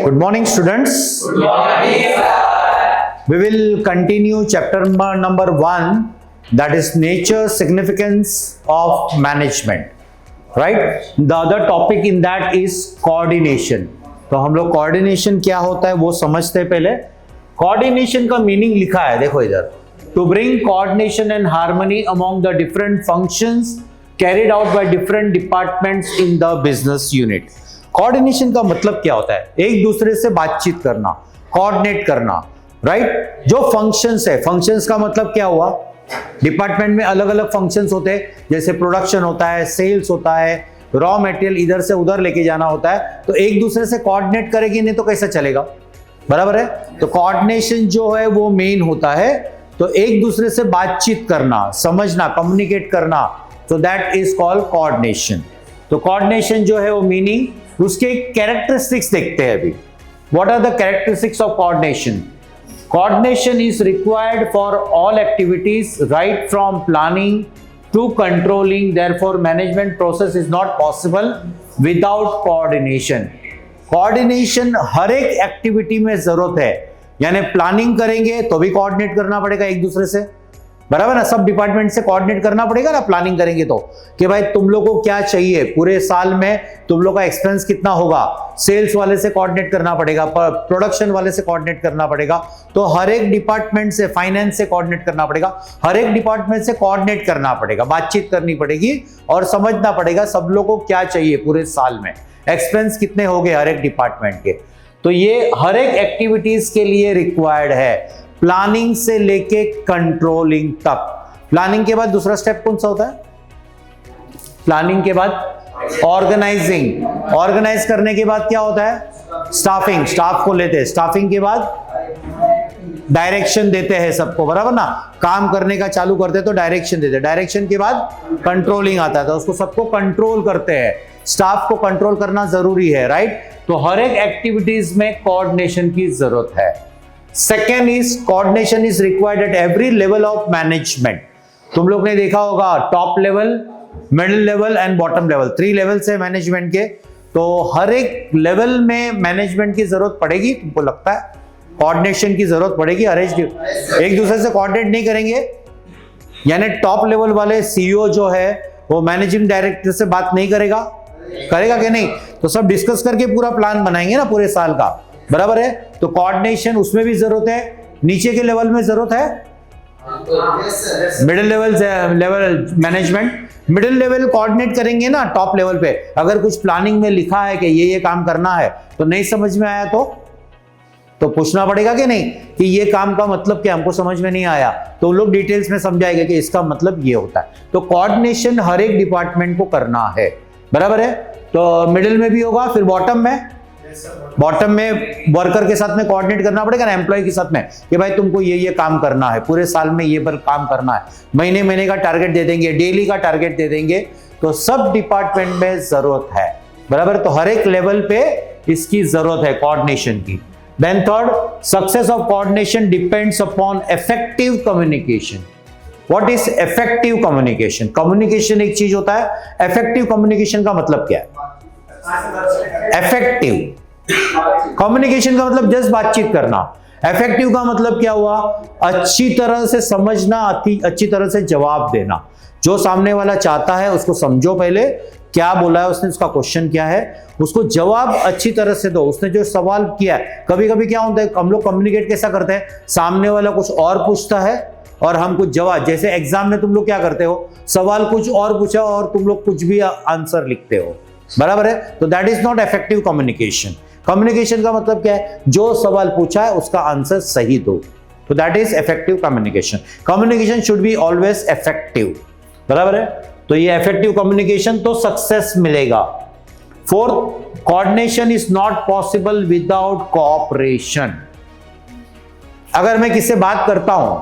Good morning, students. Good morning, sir. We will continue chapter number 1, that is nature, significance of management. Right? The other topic in that is coordination. तो हम लोग coordination क्या होता है वो समझते हैं पहले. Coordination का meaning लिखा है, देखो इधर. To bring coordination and harmony among the different functions carried out by different departments in the business unit. Coordination का मतलब क्या होता है? एक दूसरे से बातचीत करना, कोऑर्डिनेट करना, राइट? जो फंक्शंस है, फंक्शंस का मतलब क्या हुआ? डिपार्टमेंट में अलग अलग फंक्शंस होते हैं, जैसे प्रोडक्शन होता है, सेल्स होता है, रॉ मटेरियल इधर से उधर लेके जाना होता है, तो एक दूसरे से कोऑर्डिनेट करेगी नहीं तो कैसे चलेगा? बराबर है? तो कोऑर्डिनेशन जो है वो मेन होता है, तो एक दूसरे से बातचीत करना, समझना, कम्युनिकेट करना, तो दैट इज कॉल्ड कोऑर्डिनेशन. तो कोऑर्डिनेशन जो है वो मीनिंग, उसके कैरेक्टरिस्टिक्स देखते हैं अभी. What are the characteristics of coordination? Coordination is required for all activities right from planning to controlling. Therefore management process is not possible without coordination. Coordination हर एक एक्टिविटी में जरूरत है, यानी प्लानिंग करेंगे तो भी कोऑर्डिनेट करना पड़ेगा एक दूसरे से, बराबर ना? सब डिपार्टमेंट से कोऑर्डिनेट करना पड़ेगा ना प्लानिंग करेंगे तो, कि भाई तुम लोग को क्या चाहिए पूरे साल में, तुम लोग का एक्सपेंस कितना होगा, सेल्स वाले से कोऑर्डिनेट करना पड़ेगा, प्रोडक्शन वाले से कोऑर्डिनेट करना पड़ेगा, तो हर एक डिपार्टमेंट से, फाइनेंस से कोऑर्डिनेट करना पड़ेगा, हर एक डिपार्टमेंट से कोऑर्डिनेट करना पड़ेगा, बातचीत करनी पड़ेगी और समझना पड़ेगा सब लोग को क्या चाहिए पूरे साल में, एक्सपेंस कितने हो गए हर एक डिपार्टमेंट के. तो ये हर एक एक्टिविटीज के लिए रिक्वायर्ड है, प्लानिंग से लेके कंट्रोलिंग तक. प्लानिंग के बाद दूसरा स्टेप कौन सा होता है? प्लानिंग के बाद ऑर्गेनाइजिंग. ऑर्गेनाइज करने के बाद क्या होता है? स्टाफिंग. स्टाफ को लेते हैं. स्टाफिंग के बाद डायरेक्शन देते हैं सबको, बराबर ना? काम करने का चालू करते हैं तो डायरेक्शन देते हैं. डायरेक्शन के बाद कंट्रोलिंग आता है, तो उसको सबको कंट्रोल करते हैं. स्टाफ को कंट्रोल करना जरूरी है, राइट? तो हर एक एक्टिविटीज में कोऑर्डिनेशन की जरूरत है. Second is coordination is required at every level of management. तुम लोग ने देखा होगा top level, middle level and bottom level, 3 levels है मैनेजमेंट के. तो हर एक लेवल में मैनेजमेंट की जरूरत पड़ेगी. तुमको लगता है कोऑर्डिनेशन की जरूरत पड़ेगी? एक दूसरे से कोऑर्डिनेट नहीं करेंगे, यानी टॉप लेवल वाले सीईओ जो है वो मैनेजिंग डायरेक्टर से बात नहीं करेगा, करेगा कि नहीं? तो सब डिस्कस करके पूरा प्लान बनाएंगे ना पूरे साल का, बराबर है? तो कोऑर्डिनेशन उसमें भी जरूरत है. नीचे के लेवल में जरूरत है, middle level management. Middle level coordinate करेंगे ना टॉप लेवल पे. अगर कुछ प्लानिंग में लिखा है कि ये काम करना है, तो नहीं समझ में आया तो पूछना पड़ेगा कि नहीं, कि ये काम का मतलब क्या, हमको समझ में नहीं आया, तो लोग डिटेल्स में समझाएंगे कि इसका मतलब ये होता है. तो कोऑर्डिनेशन हर एक डिपार्टमेंट को करना है, बराबर है? तो मिडिल में भी होगा, फिर बॉटम में. बॉटम में वर्कर के साथ में कोऑर्डिनेट करना पड़ेगा ना, एम्प्लॉय के साथ में, कि भाई तुमको ये काम करना है, पूरे साल में ये पर काम करना है, महीने का टारगेट दे देंगे, डेली का टारगेट दे देंगे. तो सब डिपार्टमेंट में जरूरत है, बराबर? तो हर एक लेवल पे इसकी जरूरत है कोऑर्डिनेशन की. Then third, success of coordination depends upon effective communication. What is effective communication? Communication एक चीज होता है, इफेक्टिव कम्युनिकेशन का मतलब क्या है? इफेक्टिव कम्युनिकेशन का मतलब जस्ट बातचीत करना. इफेक्टिव का मतलब क्या हुआ? अच्छी तरह से समझना, अच्छी तरह से जवाब देना. जो सामने वाला चाहता है उसको समझो, पहले क्या बोला है उसने, उसका क्वेश्चन क्या है, उसको जवाब अच्छी तरह से दो. उसने जो सवाल किया है, कभी कभी क्या होता है, हम लोग कम्युनिकेट कैसा करते हैं, सामने वाला कुछ और पूछता है और हम कुछ जवाब, जैसे एग्जाम में तुम लोग क्या करते हो, सवाल कुछ और पूछा और तुम लोग कुछ भी आंसर लिखते हो, बराबर है? तो that is not effective communication. Communication का मतलब क्या है? जो सवाल पूछा है उसका आंसर सही दो. तो that is effective communication. Communication should be always effective, बराबर है? तो ये इफेक्टिव कम्युनिकेशन तो सक्सेस मिलेगा. Fourth, coordination is not possible without cooperation. अगर मैं किससे बात करता हूं,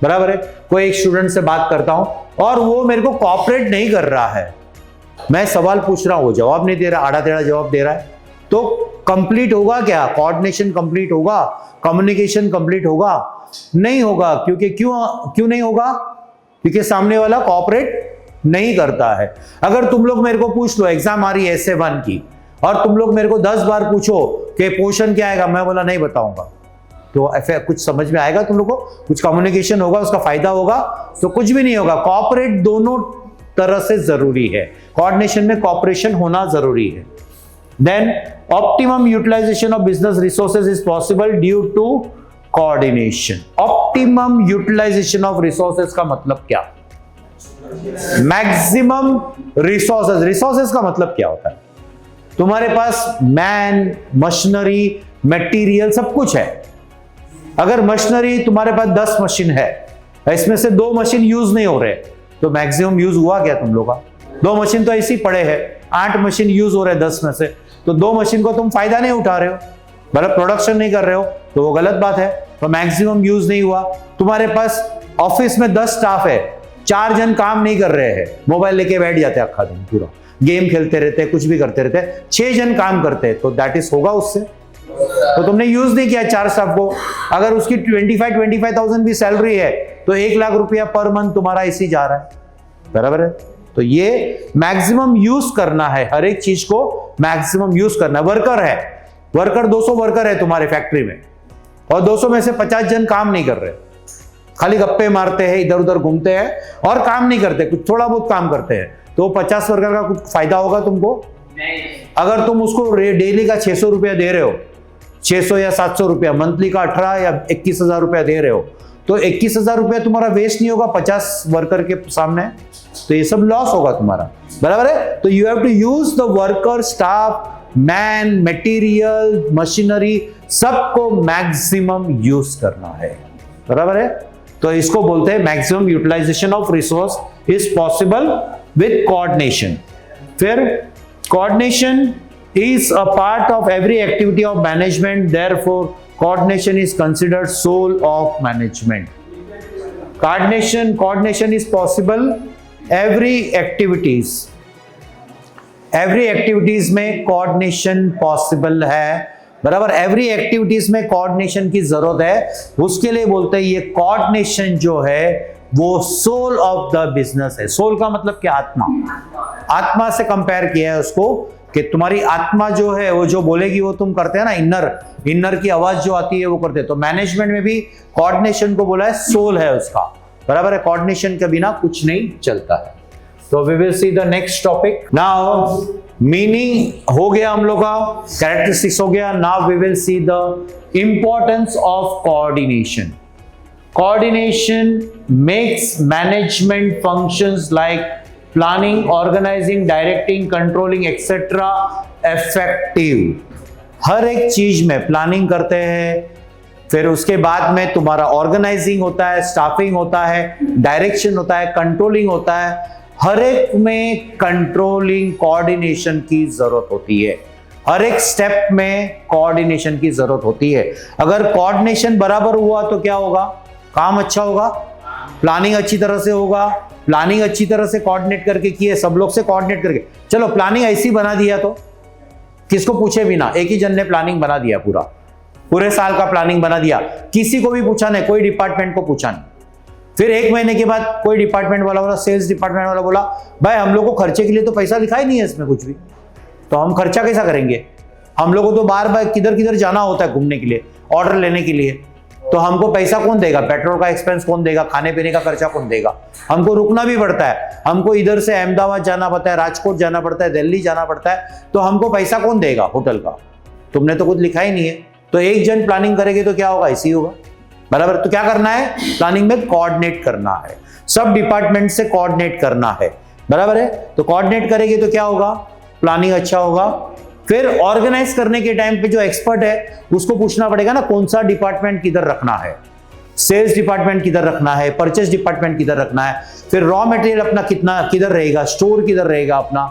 बराबर है, कोई एक स्टूडेंट से बात करता हूं और वो मेरे को कोऑपरेट नहीं कर रहा है, मैं सवाल पूछ रहा हूं, वो जवाब नहीं दे रहा, आड़ा टेढ़ा जवाब दे रहा है, तो कंप्लीट होगा क्या? कोऑर्डिनेशन कंप्लीट होगा? कम्युनिकेशन कंप्लीट होगा? नहीं होगा. क्यों नहीं होगा? क्योंकि सामने वाला कोऑपरेट नहीं करता है. अगर तुम लोग मेरे को पूछ लो, एग्जाम आ रही है essay 1 की, और तुम लोग मेरे को 10 बार पूछो कि पोर्शन क्या आएगा, मैं बोला नहीं बताऊंगा, तो ऐसे कुछ समझ में आएगा तुम लोग को? कुछ कम्युनिकेशन होगा, उसका फायदा होगा? तो कुछ भी नहीं होगा। कॉपरेट दोनों तरह से जरूरी है, कोऑर्डिनेशन में कॉपरेशन होना जरूरी है। Then optimum utilisation of business resources is possible due to coordination. Optimum utilisation of resources का मतलब क्या? Maximum resources. रिसोर्सेज का मतलब क्या होता है? तुम्हारे पास मैन, मशीनरी, मटेरियल सब कुछ है। अगर मशीनरी तुम्हारे पास 10 मशीन है, इसमें से 2 मशीन यूज नहीं हो रहे, तो मैक्सिमम यूज हुआ क्या तुम लोग का? 2 मशीन तो ऐसे ही पड़े हैं, 8 मशीन यूज हो रहे हैं 10 में से, तो 2 मशीन को तुम फायदा नहीं उठा रहे हो, मतलब प्रोडक्शन नहीं कर रहे हो, तो वो गलत बात है, तो मैक्सिमम यूज नहीं हुआ। तुम्हारे पास ऑफिस में 10 स्टाफ है, 4 जन काम नहीं कर रहे हैं, मोबाइल लेके बैठ जाते हैं अक्खा दिन, पूरा गेम खेलते रहते हैं, कुछ भी करते रहते हैं, 6 जन काम करते हैं, तो दैट इज होगा उससे, तो तुमने यूज नहीं किया 4 स्टाफ को। अगर उसकी 25,000 भी सैलरी है, तो 1 लाख रुपया पर मंथ तुम्हारा इसी जा रहा है, बराबर है? तो ये मैक्सिमम यूज करना है, हर एक चीज को मैक्सिमम यूज करना है। वर्कर है, वर्कर 200 वर्कर है तुम्हारे फैक्ट्री में, और 200 में से 50 जन काम नहीं कर रहे, खाली गप्पे मारते हैं, इधर उधर घूमते हैं और काम नहीं करते, कुछ थोड़ा बहुत काम करते हैं, तो 50 वर्कर का कुछ फायदा होगा तुमको? नहीं। अगर तुम उसको डेली का 600 रुपया दे रहे हो, 600 या 700 रुपया, मंथली का 18 या 21,000 रुपया दे रहे हो, तो 21,000 रुपया तुम्हारा वेस्ट नहीं होगा 50 वर्कर के सामने? तो ये सब लॉस होगा तुम्हारा, बराबर है? तो you have to use the worker, staff, man, material, machinery, सबको मैक्सिमम यूज करना है, बराबर है? तो इसको बोलते हैं maximum utilisation of resource is possible with coordination. फिर coordination is a part of every activity of management, therefore coordination is considered soul of management. Coordination is possible every activities में coordination possible है, बराबर? every activities में coordination की जरूरत है, उसके लिए बोलते हैं ये coordination जो है वो soul of the business है। soul का मतलब क्या? आत्मा। आत्मा से कंपेयर किया है उसको कि तुम्हारी आत्मा जो है वो जो बोलेगी वो तुम करते हैं ना, इनर की आवाज जो आती है वो करते हैं। तो मैनेजमेंट में भी कोऑर्डिनेशन को बोला है सोल है उसका, बराबर है? कोऑर्डिनेशन के बिना कुछ नहीं चलता है। तो we will see the next topic now. Meaning हो गया हम लोग का, कैरेक्टरिस्टिक्स हो गया। Now we will see the importance of coordination. Coordination makes management functions like planning, organising, directing, controlling etcetera effective. हर एक चीज में प्लानिंग करते हैं, फिर उसके बाद में तुम्हारा ऑर्गेनाइजिंग होता है, स्टाफिंग होता है, डायरेक्शन होता है, कंट्रोलिंग होता है। हर एक में कंट्रोलिंग कोऑर्डिनेशन की जरूरत होती है, हर एक स्टेप में कोऑर्डिनेशन की जरूरत होती है। अगर कोऑर्डिनेशन बराबर हुआ तो क्या होगा? काम अच्छा होगा, प्लानिंग अच्छी तरह से होगा। प्लानिंग अच्छी तरह से कोऑर्डिनेट करके किए, सब लोग से कोऑर्डिनेट करके, चलो प्लानिंग ऐसी बना दिया तो किसको पूछे बिना, एक ही जन ने प्लानिंग बना दिया, पूरे साल का प्लानिंग बना दिया, किसी को भी पूछा नहीं, कोई डिपार्टमेंट को पूछा नहीं। फिर 1 महीने के बाद कोई डिपार्टमेंट वाला बोला, सेल्स डिपार्टमेंट वाला बोला, भाई हम लोग को खर्चे के लिए तो पैसा लिखा ही नहीं है इसमें कुछ भी, तो हम खर्चा कैसा करेंगे? हम लोग को तो बार बार किधर किधर जाना होता है घूमने के लिए, ऑर्डर लेने के लिए, तो हमको पैसा कौन देगा? पेट्रोल का एक्सपेंस कौन देगा? खाने पीने का खर्चा कौन देगा? हमको रुकना भी पड़ता है, हमको इधर से अहमदाबाद जाना पड़ता है, राजकोट जाना पड़ता है, दिल्ली जाना पड़ता है, तो हमको पैसा कौन देगा होटल का? तुमने तो कुछ लिखा ही नहीं है। तो एक जन प्लानिंग करेगी तो क्या होगा? ऐसी होगा, बराबर? तो क्या करना है? प्लानिंग में कोऑर्डिनेट करना है, सब डिपार्टमेंट से कोऑर्डिनेट करना है, बराबर है? तो कोऑर्डिनेट करेगी तो क्या होगा? प्लानिंग अच्छा होगा। फिर ऑर्गेनाइज करने के टाइम पे जो एक्सपर्ट है उसको पूछना पड़ेगा ना, कौन सा डिपार्टमेंट किधर रखना है, सेल्स डिपार्टमेंट किधर रखना है, परचेस डिपार्टमेंट किधर रखना है, फिर रॉ मटेरियल अपना कितना किधर रहेगा, स्टोर किधर रहेगा अपना,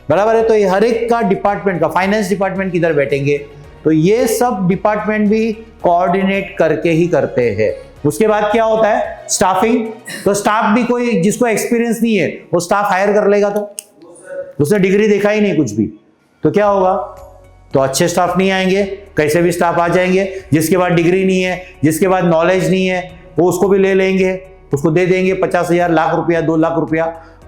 बराबर है? तो ये हर एक का डिपार्टमेंट का, फाइनेंस डिपार्टमेंट किधर बैठेंगे, तो ये सब डिपार्टमेंट भी कोऑर्डिनेट करके ही करते हैं। उसके बाद क्या होता है? स्टाफिंग। तो स्टाफ भी कोई जिसको एक्सपीरियंस नहीं है वो स्टाफ हायर कर लेगा, तो उसने डिग्री देखा ही नहीं कुछ भी, तो क्या होगा? तो अच्छे स्टाफ नहीं आएंगे, कैसे भी स्टाफ आ जाएंगे। जिसके बाद डिग्री नहीं है, जिसके बाद नॉलेज नहीं है, वो उसको भी ले लेंगे, उसको दे देंगे 50,000, लाख रुपया, 2 लाख रुपया,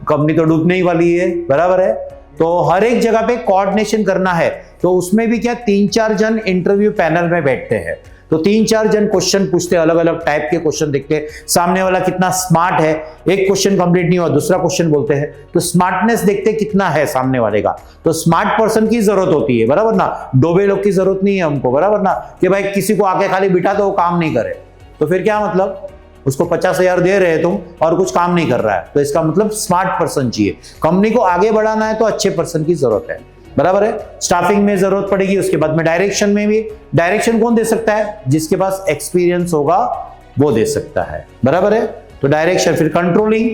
कंपनी तो डूबने ही वाली है, बराबर है? तो हर एक जगह पे कोऑर्डिनेशन करना है, तो उसमें भी क्या 3-4 जन इंटरव्यू पैनल में बैठते हैं, तो 3-4 जन क्वेश्चन पूछते, अलग अलग टाइप के क्वेश्चन देखते, सामने वाला कितना स्मार्ट है, एक क्वेश्चन कंप्लीट नहीं हुआ दूसरा क्वेश्चन बोलते हैं, तो स्मार्टनेस देखते कितना है सामने वाले का। तो स्मार्ट पर्सन की जरूरत होती है, बराबर ना, डोबे लोग की जरूरत नहीं है हमको, बराबर ना, कि भाई किसी को आके खाली बिठा तो वो काम नहीं करे, तो फिर क्या मतलब, उसको 50,000 दे रहे तुम और कुछ काम नहीं कर रहा है, तो इसका मतलब स्मार्ट पर्सन चाहिए। कंपनी को आगे बढ़ाना है तो अच्छे पर्सन की जरूरत है, बराबर है। स्टाफिंग में जरूरत पड़ेगी, उसके बाद में डायरेक्शन में भी, डायरेक्शन कौन दे सकता है, जिसके पास एक्सपीरियंस होगा वो दे सकता है, बराबर है। तो डायरेक्शन, फिर कंट्रोलिंग,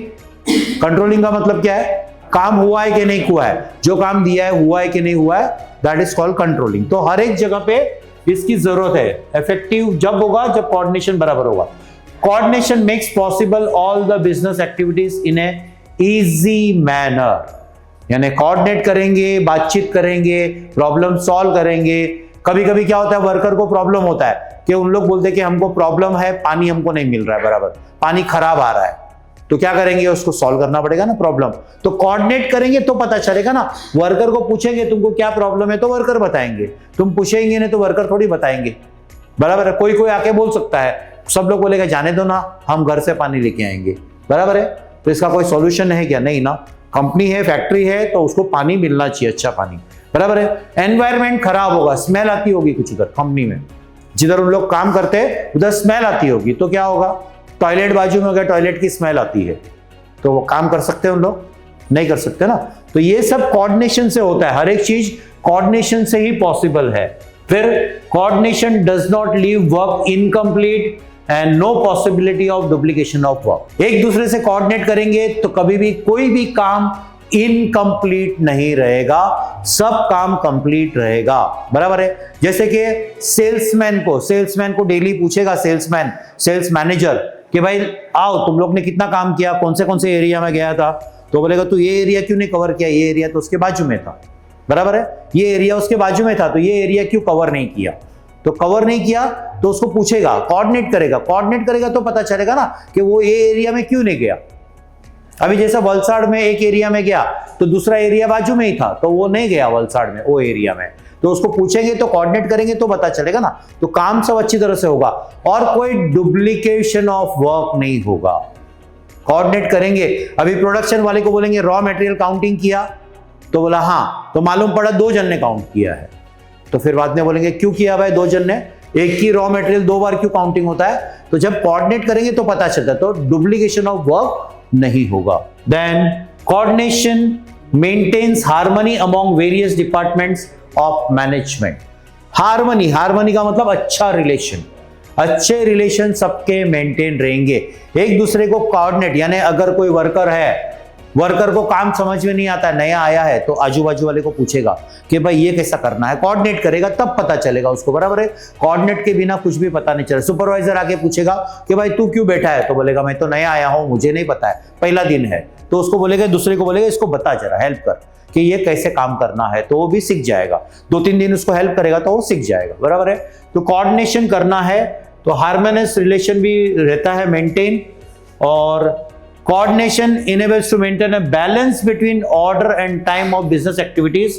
कंट्रोलिंग का मतलब क्या है, काम हुआ है कि नहीं हुआ है, जो काम दिया है हुआ है कि नहीं हुआ है, दैट इज कॉल्ड कंट्रोलिंग। तो हर एक जगह पे इसकी जरूरत है। इफेक्टिव जब होगा जब कोऑर्डिनेशन बराबर होगा। Coordination makes possible all the business activities in a easy manner, यानी कोऑर्डिनेट करेंगे, बातचीत करेंगे, प्रॉब्लम सॉल्व करेंगे। कभी कभी क्या होता है, वर्कर को प्रॉब्लम होता है कि उन लोग बोलते हैं कि हमको प्रॉब्लम है, पानी हमको नहीं मिल रहा है, बराबर, पानी खराब आ रहा है, तो क्या करेंगे, उसको सॉल्व करना पड़ेगा ना प्रॉब्लम। तो कोऑर्डिनेट करेंगे तो पता चलेगा ना। वर्कर को पूछेंगे तुमको क्या प्रॉब्लम है तो वर्कर बताएंगे, तुम पूछेंगे नहीं तो वर्कर थोड़ी बताएंगे, बराबर है। कोई कोई आके बोल सकता है, सब लोग बोलेगा जाने दो ना, हम घर से पानी लेके आएंगे, बराबर है। तो इसका कोई सॉल्यूशन है क्या, नहीं ना। कंपनी है, फैक्ट्री है, तो उसको पानी मिलना चाहिए, अच्छा पानी, बराबर है। एनवायरमेंट खराब होगा, स्मेल आती होगी कुछ उधर कंपनी में, जिधर उन लोग काम करते हैं उधर स्मेल आती होगी, तो क्या होगा, टॉयलेट बाजू में हो गया, टॉयलेट की स्मेल आती है, तो वो काम कर सकते हैं उन लोग, नहीं कर सकते ना। तो ये सब कोऑर्डिनेशन से होता है, हर एक चीज कोऑर्डिनेशन से ही पॉसिबल है। फिर coordination does not leave work incomplete and no possibility of duplication of work. एक दूसरे से कोऑर्डिनेट करेंगे तो कभी भी कोई भी काम इनकम्प्लीट नहीं रहेगा, सब काम कंप्लीट रहेगा, बराबर है। जैसे कि सेल्समैन को डेली पूछेगा सेल्समैन, सेल्स मैनेजर कि भाई आओ तुम लोग ने कितना काम किया, कौन से एरिया में गया था, तो बोलेगा तू ये एरिया क्यों नहीं कवर किया, ये एरिया तो उसके बाजू में था, बराबर है, ये एरिया उसके बाजू में था, तो ये एरिया क्यों कवर नहीं किया, तो कवर नहीं किया तो उसको पूछेगा, कोऑर्डिनेट करेगा तो पता चलेगा ना कि वो ये एरिया में क्यों नहीं गया। अभी जैसा वलसाड़ में एक एरिया में गया तो दूसरा एरिया बाजू में ही था, तो वो नहीं गया वलसाड़ में, वो एरिया में, तो उसको पूछेंगे तो कोऑर्डिनेट करेंगे तो पता चलेगा ना। तो काम सब अच्छी तरह से होगा और कोई डुप्लीकेशन ऑफ वर्क नहीं होगा, कोऑर्डिनेट करेंगे। अभी प्रोडक्शन वाले को बोलेंगे रॉ मटेरियल काउंटिंग किया, तो बोला हाँ, तो मालूम पड़ा 2 जन ने काउंट किया है, तो फिर बाद में बोलेंगे क्यों किया भाई 2 जन ने, एक ही रॉ मटेरियल 2 बार क्यों काउंटिंग होता है। तो जब कोऑर्डिनेट करेंगे तो पता चलता है, तो डुप्लीकेशन ऑफ वर्क नहीं होगा। Then coordination maintains harmony among various departments of management. Harmony का मतलब अच्छा रिलेशन, अच्छे रिलेशन सबके मेंटेन रहेंगे, एक दूसरे को कोऑर्डिनेट, यानी अगर कोई वर्कर है, वर्कर को काम समझ में नहीं आता, नया आया है, तो आजू बाजू वाले को पूछेगा कि भाई ये कैसा करना है, कोऑर्डिनेट करेगा तब पता चलेगा उसको, बराबर है। कोऑर्डिनेट के बिना कुछ भी पता नहीं चलेगा। सुपरवाइजर आके पूछेगा कि भाई तू क्यों बैठा है, तो बोलेगा मैं तो नया आया हूं, मुझे नहीं पता है, पहला दिन है, तो उसको बोलेगा, दूसरे को बोलेगा इसको बता जरा, हेल्प कर कि ये कैसे काम करना है, तो वो भी सीख जाएगा। 2-3 दिन उसको हेल्प करेगा तो वो सीख जाएगा, बराबर है। तो कोऑर्डिनेशन करना है तो हार्मोनियस रिलेशन भी रहता है मेंटेन, और coordination enables to maintain a balance between order and time of business activities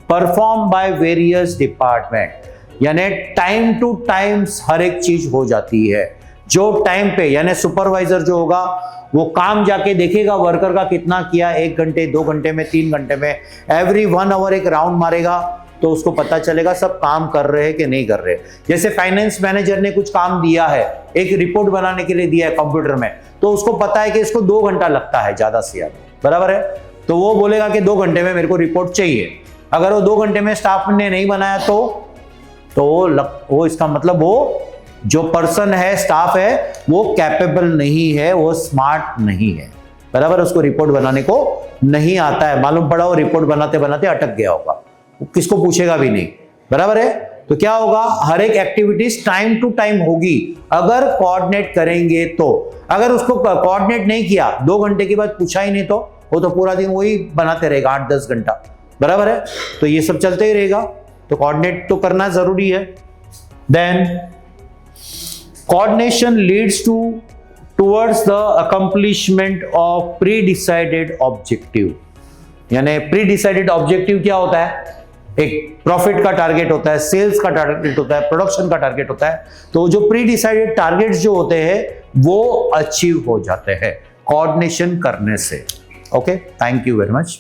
performed by various department। यानी टाइम टू टाइम हर एक चीज हो जाती है, जो टाइम पे, यानी सुपरवाइजर जो होगा वो काम जाके देखेगा वर्कर का कितना किया, 1 घंटे 2 घंटे में 3 घंटे में, एवरी 1 आवर एक राउंड मारेगा तो उसको पता चलेगा सब काम कर रहे हैं कि नहीं कर रहे। जैसे फाइनेंस मैनेजर ने कुछ काम दिया है, एक रिपोर्ट बनाने के लिए दिया है कंप्यूटर में, तो उसको पता है कि इसको 2 घंटा लगता है ज्यादा से ज्यादा, बराबर है, तो वो बोलेगा कि 2 घंटे में मेरे को रिपोर्ट चाहिए। अगर वो 2 घंटे में स्टाफ ने नहीं बनाया तो वो इसका मतलब वो जो पर्सन है, स्टाफ है, वो कैपेबल नहीं है, वो स्मार्ट नहीं है, बराबर, उसको रिपोर्ट बनाने को नहीं आता है, मालूम पड़ा वो रिपोर्ट बनाते बनाते अटक गया होगा, किसको पूछेगा भी नहीं, बराबर है। तो क्या होगा, हर एक एक्टिविटीज टाइम टू टाइम होगी अगर कोऑर्डिनेट करेंगे तो। अगर उसको कोऑर्डिनेट नहीं किया, 2 घंटे के बाद पूछा ही नहीं, तो वो तो पूरा दिन वही बनाते रहेगा 8-10 घंटा, बराबर है। तो ये सब चलते ही रहेगा, तो कोऑर्डिनेट तो करना जरूरी है। Then coordination leads towards the accomplishment of pre decided objective. यानी प्री डिसाइडेड ऑब्जेक्टिव क्या होता है, एक प्रॉफिट का टारगेट होता है, सेल्स का टारगेट होता है, प्रोडक्शन का टारगेट होता है। तो जो प्री डिसाइडेड टारगेट्स जो होते हैं वो अचीव हो जाते हैं कोऑर्डिनेशन करने से। Okay, thank you very much.